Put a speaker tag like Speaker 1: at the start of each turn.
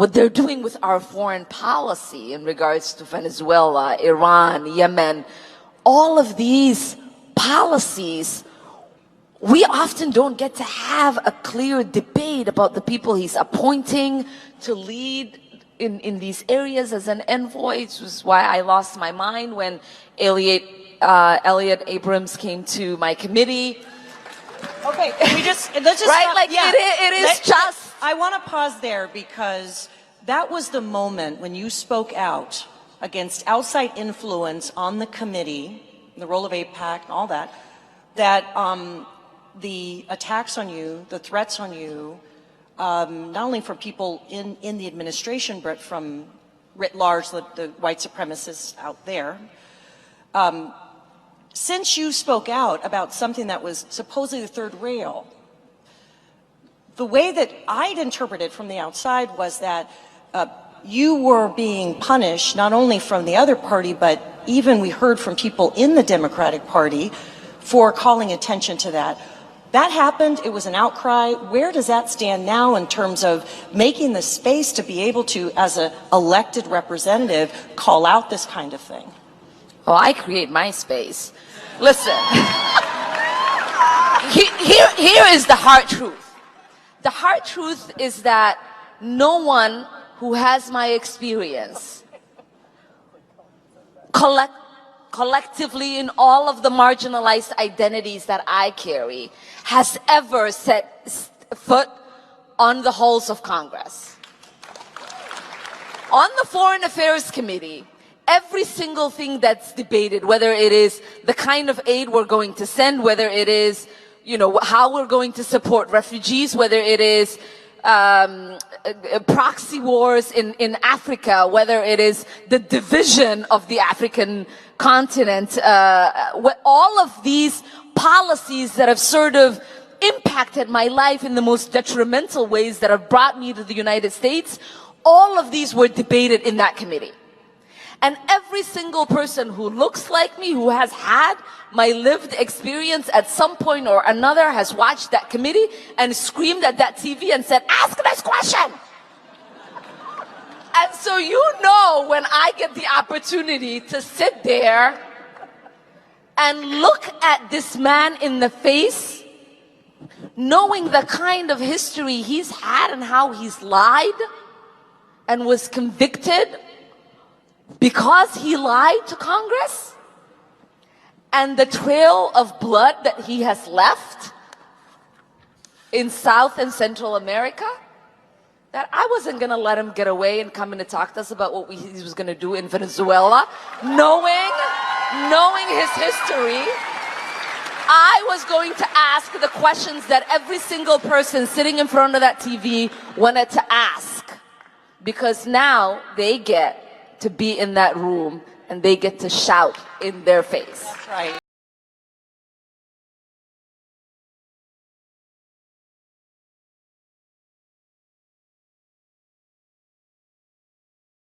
Speaker 1: what they're doing with our foreign policy in regards to Venezuela, Iran, Yemen, all of these policies, we often don't get to have a clear debate about the people he's appointing to lead in these areas as an envoy. Which is why I lost my mind when Elliot Abrams came to my committee.
Speaker 2: Okay, let's just
Speaker 1: right?
Speaker 2: stop.
Speaker 1: Like
Speaker 2: Yeah.
Speaker 1: it is just.
Speaker 2: I want to pause there because that was the moment when you spoke out against outside influence on the committee, the role of AIPAC and all that, that the attacks on you, the threats on you, not only from people in the administration, but from writ large, the white supremacists out there. Since you spoke out about something that was supposedly the third rail, the way that I'd interpret it from the outside was that you were being punished not only from the other party, but even we heard from people in the Democratic Party for calling attention to that. That happened, it was an outcry. Where does that stand now in terms of making the space to be able to, as an elected representative, call out this kind of thing?
Speaker 1: Oh, I create my space. Listen, here is the hard truth. The hard truth is that no one who has my experience collectively in all of the marginalized identities that I carry has ever set foot on the halls of Congress. On the Foreign Affairs Committee, every single thing that's debated, whether it is the kind of aid we're going to send, whether it is, how we're going to support refugees, whether it is proxy wars in Africa, whether it is the division of the African continent, all of these policies that have sort of impacted my life in the most detrimental ways that have brought me to the United States, all of these were debated in that committee. And every single person who looks like me, who has had my lived experience at some point or another, has watched that committee and screamed at that TV and said, "Ask this question." And so when I get the opportunity to sit there and look at this man in the face, knowing the kind of history he's had and how he's lied and was convicted because he lied to Congress, and the trail of blood that he has left in South and Central America, that I wasn't going to let him get away and come in to talk to us about what he was going to do in Venezuela. Knowing his history, I was going to ask the questions that every single person sitting in front of that TV wanted to ask. Because now they get to be in that room and they get to shout in their face.
Speaker 2: That's right.